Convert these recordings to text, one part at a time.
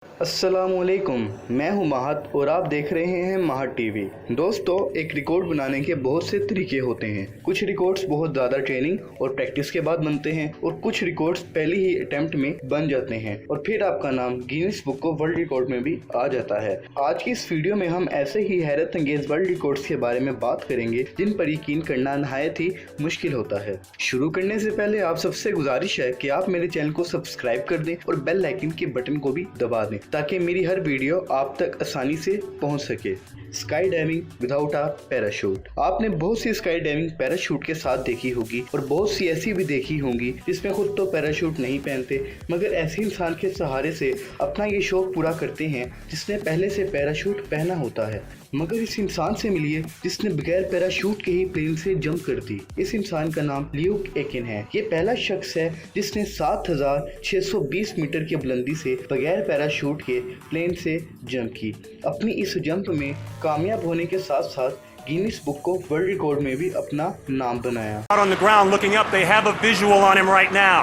अस्सलाम वालेकुम, मैं हूं महत और आप देख रहे हैं महत टीवी। दोस्तों, एक रिकॉर्ड बनाने के बहुत से तरीके होते हैं। कुछ रिकॉर्ड्स बहुत ज़्यादा ट्रेनिंग और प्रैक्टिस के बाद बनते हैं और कुछ रिकॉर्ड्स पहले ही अटेम्प्ट में बन जाते हैं और फिर आपका नाम Guinness book of world record में भी आ जाता है। आज की इस वीडियो में हम ऐसे ही हैरत अंगेज वर्ल्ड रिकॉर्ड्स के बारे में बात करेंगे जिन पर यकीन करना नहायत ही मुश्किल होता है। शुरू करने से पहले आप सबसे गुजारिश है कि आप मेरे चैनल को सब्सक्राइब कर दें और बेल आइकन के बटन को भी दबा दें ताकि मेरी हर वीडियो आप तक आसानी से पहुंच सके। Sky diving without a parachute. आपने बहुत सी स्काई डाइविंग पैराशूट के साथ देखी होगी और बहुत सी ऐसी भी देखी होंगी जिसमें खुद तो पैराशूट नहीं पहनते मगर ऐसे इंसान के सहारे से अपना ये शौक पूरा करते हैं जिसने पहले से पैराशूट पहना होता है। मगर इस इंसान से मिलिए जिसने बगैर पैराशूट के ही प्लेन से जंप कर दी। इस इंसान का नाम ल्यूक एकिन है। ये पहला शख्स है जिसने 7,620 मीटर की बुलंदी से बगैर पैराशूट के प्लेन से जंप की। अपनी इस जंप में कामयाब होने के साथ साथ Guinness book of world record में भी अपना नाम बनाया। On the ground looking up, they have a visual on him right now.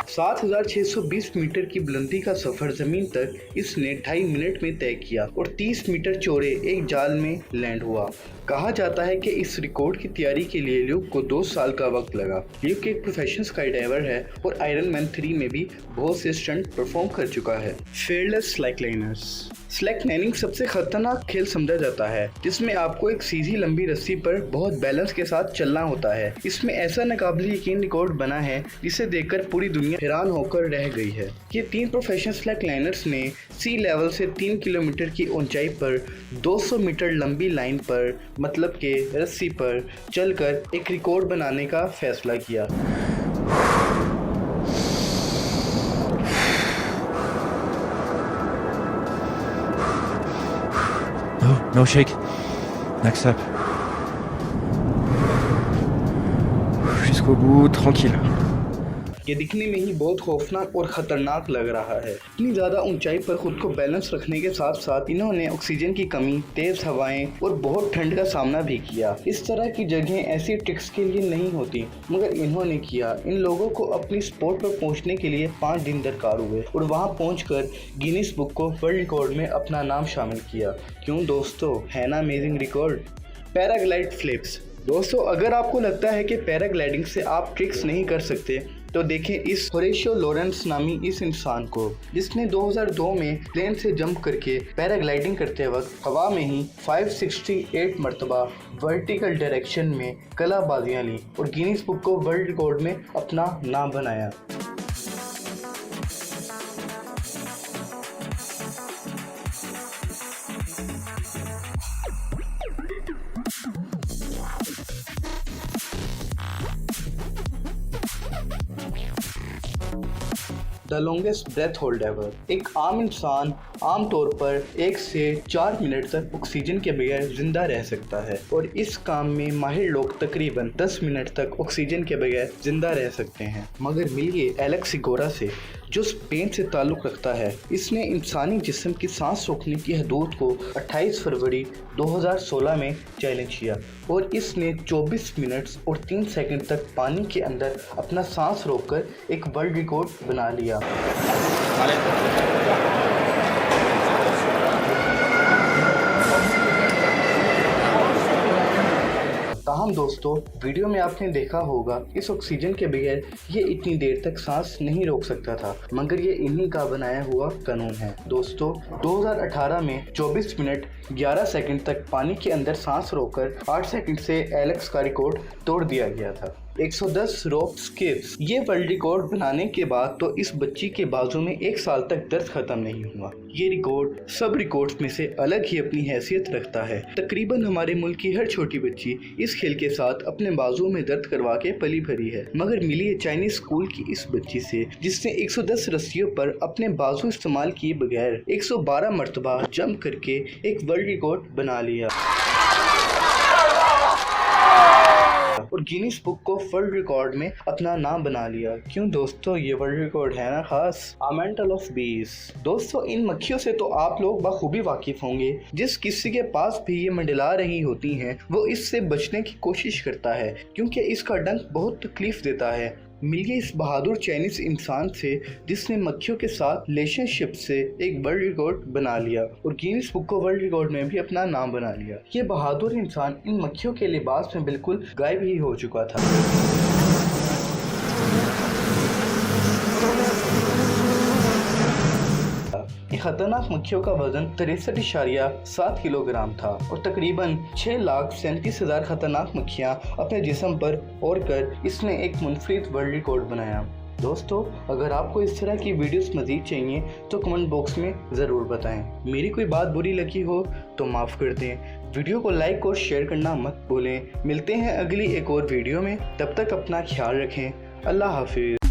7,620 metre की बुलंदी का सफर जमीन तक इसने 2.5 मिनट में तय किया और 30 मीटर चौड़े एक जाल में लैंड हुआ। कहा जाता है कि इस रिकॉर्ड की तैयारी के लिए ल्यूक को 2 साल का वक्त लगा। ल्यूक एक प्रोफेशनल स्काई डाइवर है और आयरन मैन 3 में भी बहुत से स्टंट परफॉर्म कर चुका है। Fearless slack liners. Slack lining सबसे खतरनाक खेल समझा जाता है जिसमें आपको एक सीधी लंबी रस्सी पर बहुत बैलेंस के साथ चलना होता है। इसमें ऐसा नाकाबिल यकीन रिकॉर्ड बना है जिसे देखकर पूरी दुनिया हैरान होकर रह गई है। ये 3 प्रोफेशनल स्लैक लाइनर्स ने सी लेवल से 3 किलोमीटर की ऊंचाई पर 200 मीटर लंबी लाइन पर मतलब के रस्सी पर चलकर एक रिकॉर्ड बनाने का फैसला किया। No shake. Next step. Jusqu'au bout, tranquille. ये दिखने में ही बहुत खौफनाक और ख़तरनाक लग रहा है। इतनी ज़्यादा ऊंचाई पर खुद को बैलेंस रखने के साथ साथ इन्होंने ऑक्सीजन की कमी, तेज़ हवाएं और बहुत ठंड का सामना भी किया। इस तरह की जगहें ऐसी ट्रिक्स के लिए नहीं होती मगर इन्होंने किया। इन लोगों को अपनी स्पॉट पर पहुंचने के लिए 5 दिन दरकार हुए और वहां पहुंचकर Guinness book of world record में अपना नाम शामिल किया। क्यों दोस्तों, है ना अमेजिंग रिकॉर्ड। Paraglide flips. दोस्तों, अगर आपको लगता है कि पैराग्लाइडिंग से आप ट्रिक्स नहीं कर सकते तो देखें इस होरेशियो लॉरेंस नामी इस इंसान को जिसने 2002 में प्लेन से जंप करके पैराग्लाइडिंग करते वक्त हवा में ही 568 मरतबा वर्टिकल डायरेक्शन में कलाबाजियां ली और Guinness book of world record में अपना नाम बनाया। The longest breath hold ever. एक आम इंसान आमतौर पर 1 से 4 मिनट तक ऑक्सीजन के बगैर जिंदा रह सकता है और इस काम में माहिर लोग तकरीबन 10 मिनट तक ऑक्सीजन के बगैर जिंदा रह सकते हैं। मगर मिलिए एलेक्स सिगोरा से जो स्पेन से ताल्लुक़ रखता है। इसने इंसानी जिस्म की सांस रोकने की हदूद को 28 फरवरी 2016 में चैलेंज किया और इसने 24 मिनट्स और 3 सेकंड तक पानी के अंदर अपना सांस रोककर एक वर्ल्ड रिकॉर्ड बना लिया। ताहम दोस्तों, वीडियो में आपने देखा होगा इस ऑक्सीजन के बगैर ये इतनी देर तक सांस नहीं रोक सकता था मगर ये इन्हीं का बनाया हुआ कानून है। दोस्तों, 2018 में 24 मिनट 11 सेकंड तक पानी के अंदर सांस रोककर 8 सेकंड से एलेक्स का रिकॉर्ड तोड़ दिया गया था। 110 रोप स्किप्स। ये वर्ल्ड रिकॉर्ड बनाने के बाद तो इस बच्ची के बाजू में 1 साल तक दर्द खत्म नहीं हुआ। ये रिकॉर्ड सब रिकॉर्ड्स में से अलग ही अपनी हैसियत रखता है। तकरीबन हमारे मुल्क की हर छोटी बच्ची इस खेल के साथ अपने बाजू में दर्द करवा के पली भरी है मगर मिली है चाइनीज स्कूल की इस बच्ची से जिसने 110 रस्सियों पर अपने बाजू इस्तेमाल किए बगैर 112 मरतबा जंप करके एक वर्ल्ड रिकॉर्ड बना लिया और Guinness book of world record में अपना नाम बना लिया। क्यों दोस्तों, ये वर्ल्ड रिकॉर्ड है ना खास। अमेंटल ऑफ बीस। दोस्तों, इन मक्खियों से तो आप लोग बखूबी वाकिफ होंगे। जिस किसी के पास भी ये मंडला रही होती हैं वो इससे बचने की कोशिश करता है क्योंकि इसका डंक बहुत तकलीफ देता है। मिल गए इस बहादुर चाइनीज इंसान से जिसने मक्खियों के साथ रिलेशनशिप से एक वर्ल्ड रिकॉर्ड बना लिया और Guinness book of world record में भी अपना नाम बना लिया। ये बहादुर इंसान इन मक्खियों के लिबास में बिल्कुल गायब ही हो चुका था। खतरनाक मक्खियों का वजन 63.7 किलोग्राम था और तकरीबन 6,37,000 खतरनाक मक्खियां अपने जिस्म पर ओढ़कर इसने एक मुनफरिद वर्ल्ड रिकॉर्ड बनाया। दोस्तों, अगर आपको इस तरह की वीडियोस मज़ीद चाहिए तो कमेंट बॉक्स में ज़रूर बताएं। मेरी कोई बात बुरी लगी हो तो माफ़ कर दें। वीडियो को लाइक और शेयर करना मत भूलें। मिलते हैं अगली एक और वीडियो में, तब तक अपना ख्याल रखें। अल्लाह हाफिज़।